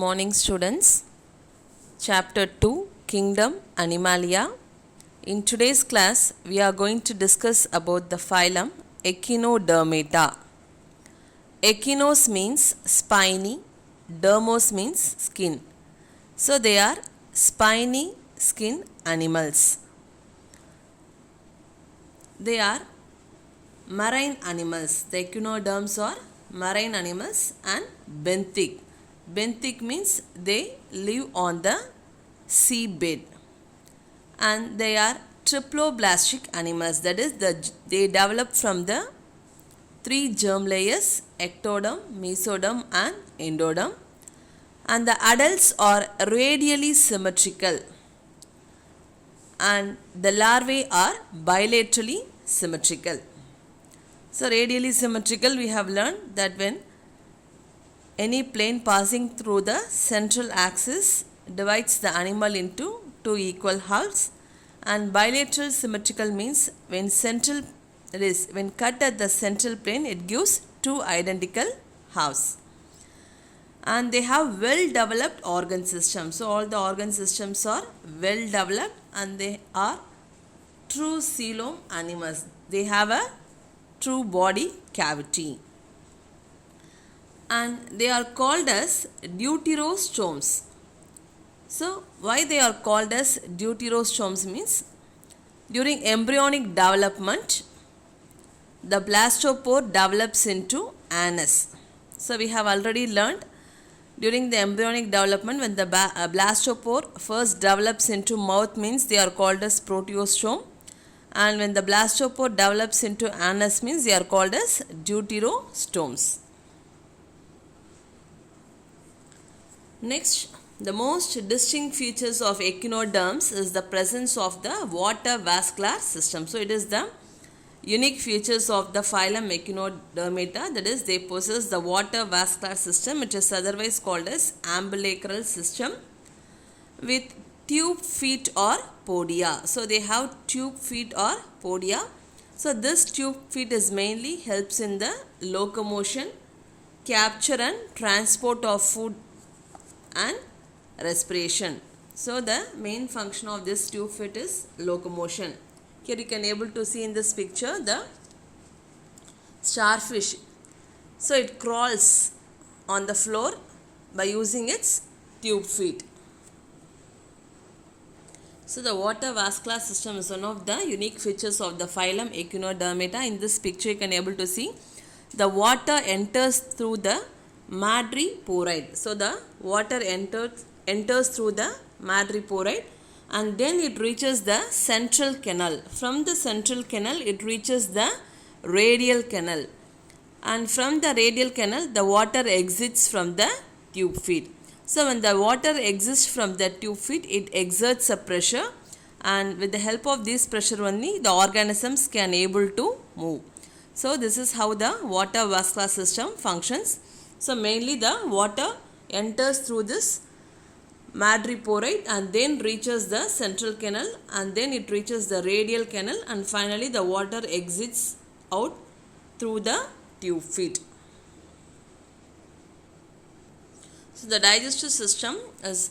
morning, students. Chapter 2, Kingdom Animalia. In today's class, we are going to discuss about the phylum Echinodermata. Echinos means spiny, dermos means skin. So they are spiny skin animals. They are marine animals. The echinoderms are marine animals and benthic. Benthic means they live on the seabed, and they are triploblastic animals. That is, they develop from the three germ layers: ectoderm, mesoderm and endoderm, and the adults are radially symmetrical and the larvae are bilaterally symmetrical. So radially symmetrical, we have learned that when any plane passing through the central axis divides the animal into two equal halves, and bilateral symmetrical means when cut at the central plane, it gives two identical halves. And they have well developed organ systems. So all the organ systems are well developed and they are true coelom animals. They have a true body cavity. And they are called as deuterostomes. So why they are called as deuterostomes means during embryonic development, the blastopore develops into anus. So we have already learned during the embryonic development, when the blastopore first develops into mouth means they are called as proteostome, and when the blastopore develops into anus means they are called as deuterostomes. Next, the most distinct features of echinoderms is the presence of the water vascular system. So it is the unique features of the phylum Echinodermata, that is, they possess the water vascular system, which is otherwise called as ambulacral system, with tube feet or podia. So they have tube feet or podia. So this tube feet is mainly helps in the locomotion, capture and transport of food and respiration. So the main function of this tube feet is locomotion. Here you can able to see in this picture the starfish. So it crawls on the floor by using its tube feet. So the water vascular system is one of the unique features of the phylum Echinodermata. In this picture you can able to see the water enters through the madreporoid. So the water enters through the madreporoid and then it reaches the central canal. From the central canal it reaches the radial canal, and from the radial canal the water exits from the tube feet. So when the water exits from the tube feet, it exerts a pressure, and with the help of this pressure only the organisms can able to move. So this is how the water vascular system functions. So mainly the water enters through this madreporoid and then reaches the central canal, and then it reaches the radial canal, and finally the water exits out through the tube feet. So the digestive system is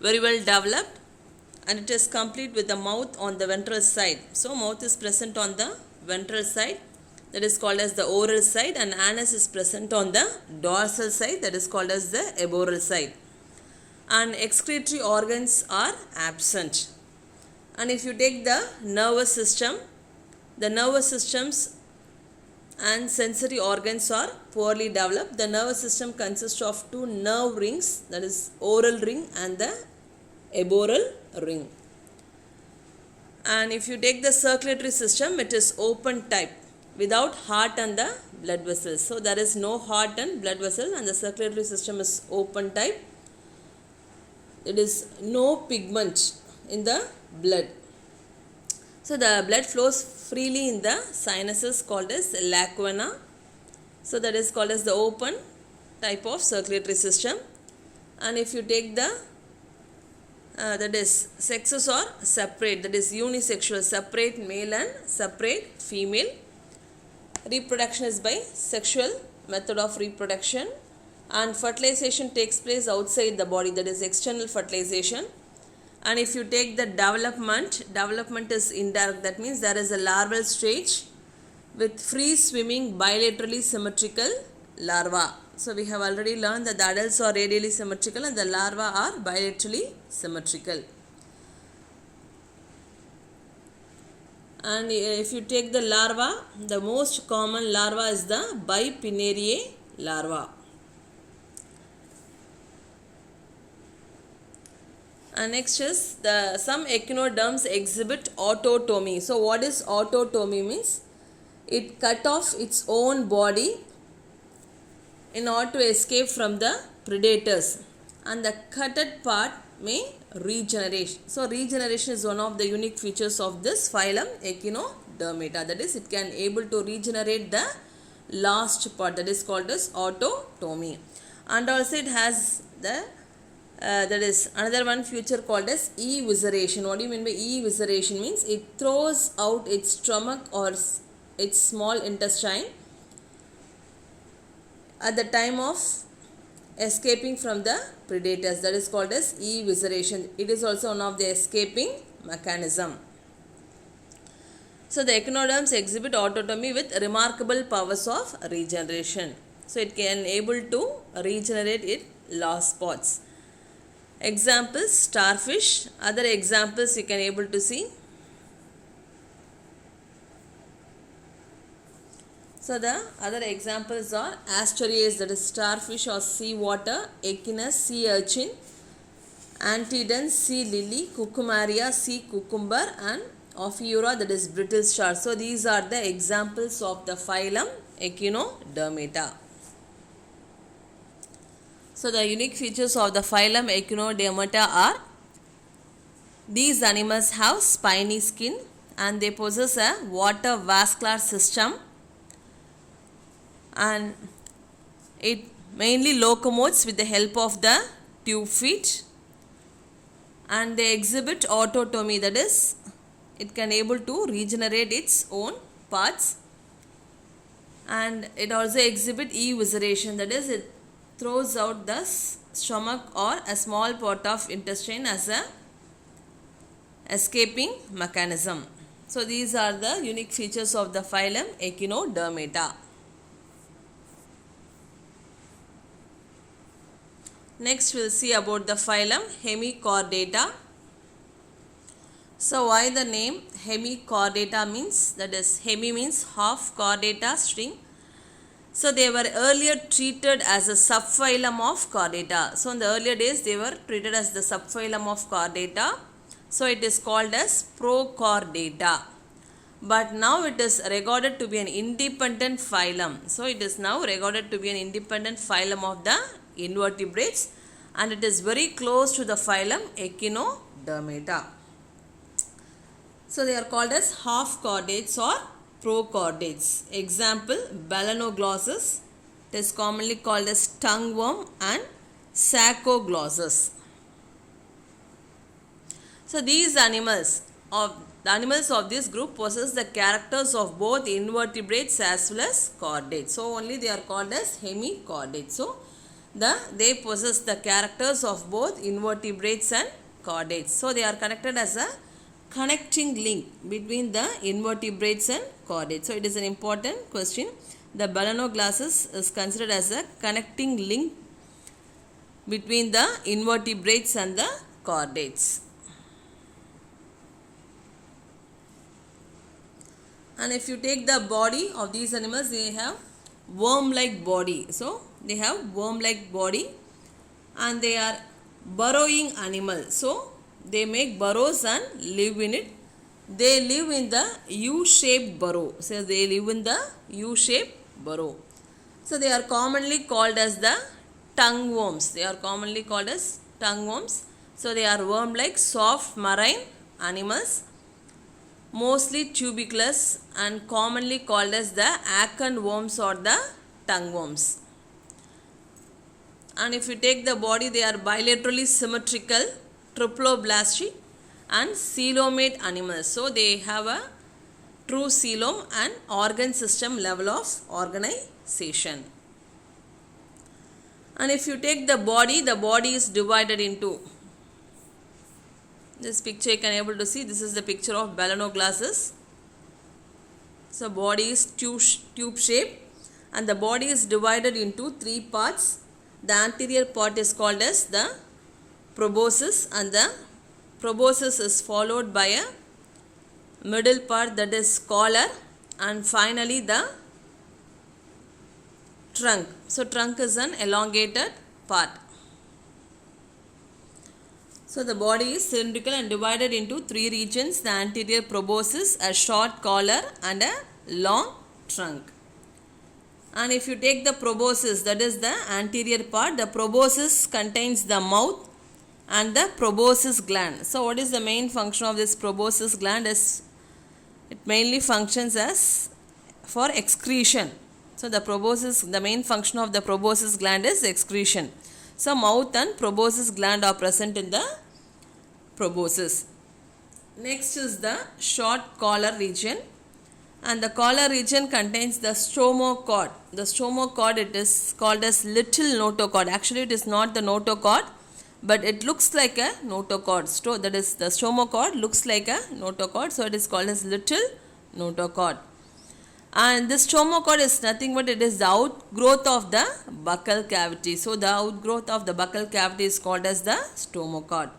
very well developed and it is complete with the mouth on the ventral side. So mouth is present on the ventral side, that is called as the oral side, and anus is present on the dorsal side, that is called as the aboral side. And excretory organs are absent. And if you take the nervous system, the nervous systems and sensory organs are poorly developed. The nervous system consists of two nerve rings, that is oral ring and the aboral ring. And if you take the circulatory system, it is open type without heart and the blood vessels. So there is no heart and blood vessel, and the circulatory system is open type. It is no pigment in the blood. So the blood flows freely in the sinuses called as lacuena. So that is called as the open type of circulatory system. And if you take the that is sexes are separate, that is unisexual, separate male and separate female. Reproduction is by sexual method of reproduction, and fertilization takes place outside the body, that is external fertilization. And if you take the development is indirect, that means there is a larval stage with free swimming bilaterally symmetrical larva. So we have already learned that the adults are radially symmetrical and the larvae are bilaterally symmetrical. And if you take the larva, the most common larva is the Bipinnaria larva. And next is some echinoderms exhibit autotomy. So what is autotomy means? It cut off its own body in order to escape from the predators, and the cutted part may regenerate. So regeneration is one of the unique features of this phylum Echinodermata. That is, it can able to regenerate the last part, that is called as autotomy. And also it has the that is another one feature called as evisceration. What do you mean by evisceration? Means it throws out its stomach or its small intestine at the time of escaping from the predators. That is called as evisceration. It is also one of the escaping mechanism. So the echinoderms exhibit autotomy with remarkable powers of regeneration. So it can able to regenerate its lost spots. Examples: starfish. Other examples you can able to see. So the other examples are Asterias, that is starfish or sea water, Echinus, sea urchin, Antedon, sea lily, Cucumaria, sea cucumber, and Ophiura, that is brittle shark. So these are the examples of the phylum Echinodermata. So the unique features of the phylum Echinodermata are: these animals have spiny skin and they possess a water vascular system, and it mainly locomotes with the help of the tube feet, and they exhibit autotomy, that is it can able to regenerate its own parts, and it also exhibit evisceration, that is it throws out the stomach or a small part of intestine as a escaping mechanism. So these are the unique features of the phylum Echinodermata. Next we will see about the phylum Hemichordata. So why the name Hemichordata means, that is hemi means half, chordata string. So they were earlier treated as a subphylum of Chordata. So in the earlier days they were treated as the subphylum of Chordata. So it is called as Prochordata. But now it is regarded to be an independent phylum. So it is now regarded to be an independent phylum of the invertebrates, and it is very close to the phylum Echinodermata. So they are called as half chordates or prochordates. Example: Balanoglossus, it is commonly called as tongueworm, and Saccoglossus. So these animals of this group possess the characters of both invertebrates as well as chordates. So only they are called as hemichordates. So they possess the characters of both invertebrates and chordates. So they are connected as a connecting link between the invertebrates and chordates. So it is an important question. The Balanoglossus is considered as a connecting link between the invertebrates and the chordates. And if you take the body of these animals, they have worm-like body. So they have worm-like body, and they are burrowing animals. So they make burrows and live in it. They live in the U-shaped burrow. So they live in the U-shaped burrow. So they are commonly called as the tongueworms. They are commonly called as tongueworms. So they are worm-like soft marine animals, mostly tuberculous, and commonly called as the acorn worms or the tongueworms. And if you take the body, they are bilaterally symmetrical, triploblastic, and coelomate animals. So they have a true coelom and organ system level of organization. And if you take the body is divided into this picture. You can able to see this is the picture of balanoglossus. So body is tube shape, and the body is divided into three parts. The anterior part is called as the proboscis, and the proboscis is followed by a middle part, that is collar, and finally the trunk. So trunk is an elongated part. So the body is cylindrical and divided into three regions: the anterior proboscis, a short collar, and a long trunk. And if you take the proboscis, that is the anterior part, the proboscis contains the mouth and the proboscis gland. So what is the main function of this proboscis gland? Is it mainly functions as for excretion. So the main function of the proboscis gland is excretion. So mouth and proboscis gland are present in the proboscis. Next is the short collar region, and the collar region contains the stomochord. The stomochord, it is called as little notochord. Actually it is not the notochord, but it looks like a notochord. That is, the stomochord looks like a notochord, so it is called as little notochord. And this stomochord is nothing but it is the outgrowth of the buccal cavity. So the outgrowth of the buccal cavity is called as the stomochord.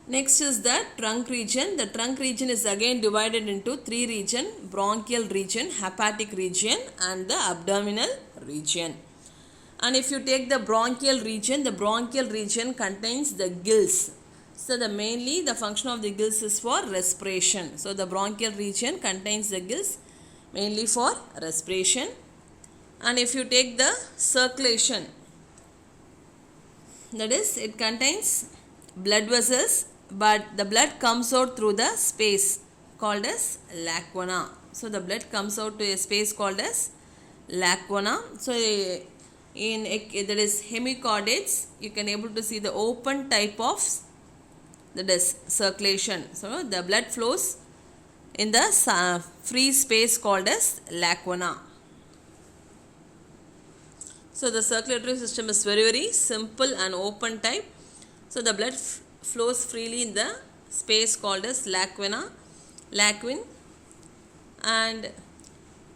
Next is the trunk region. The trunk region is again divided into three regions: bronchial region, hepatic region, and the abdominal region. And if you take the bronchial region contains the gills. So mainly the function of the gills is for respiration. So the bronchial region contains the gills mainly for respiration. And if you take the circulation, that is, it contains blood vessels, but the blood comes out through the space called as lacuna. So the blood comes out to a space called as lacuna. So in that is hemichordates, you can able to see the open type of, that is, circulation. So the blood flows in the free space called as lacuna. So the circulatory system is very simple and open type. So the blood flows freely in the space called as lacuna, and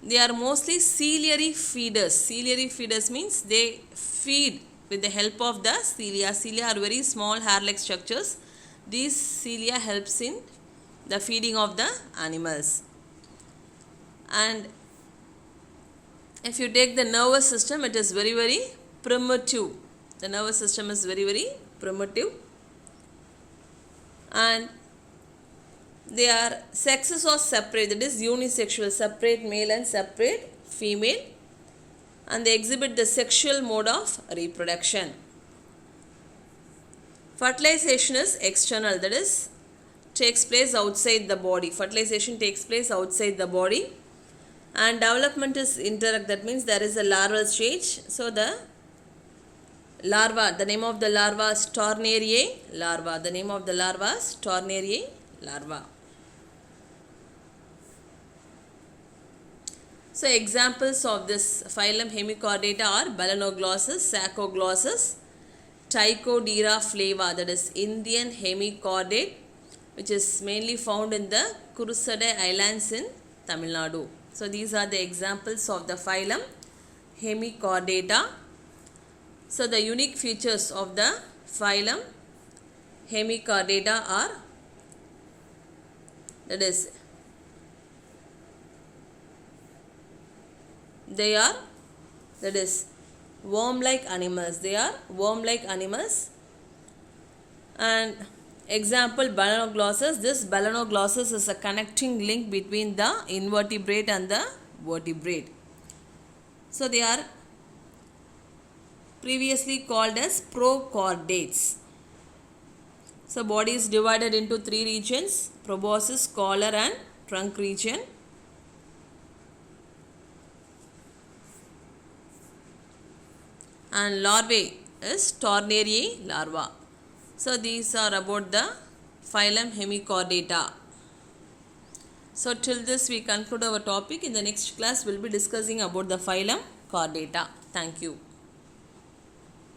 they are mostly ciliary feeders. Ciliary feeders means they feed with the help of the cilia. Cilia are very small hair-like structures. These cilia helps in the feeding of the animals. And if you take the nervous system, it is very primitive. The nervous system is very primitive, and their sexes are separate, that is unisexual, separate male and separate female, and they exhibit the sexual mode of reproduction. Fertilization is external, that is, takes place outside the body. Fertilization takes place outside the body. And development is indirect, that means there is a larval stage. So the larva, the name of the larva is Tornariae larva. The name of the larva is Tornariae larva. So examples of this phylum Hemichordata are Balanoglossus, Sacoglossus, Trichodira flava, that is Indian hemichordate, which is mainly found in the Kurusade Islands in Tamil Nadu. So these are the examples of the phylum Hemichordata. So the unique features of the phylum Hemichordata are, that is, they are, that is, worm-like animals. They are worm-like animals. And example, Balanoglossus. This Balanoglossus is a connecting link between the invertebrate and the vertebrate. So they are previously called as prochordates. So body is divided into three regions: proboscis, collar, and trunk region. And larvae is Tornariae larva. So these are about the phylum Hemichordata. So till this we conclude our topic. In the next class we will be discussing about the phylum Chordata. Thank you.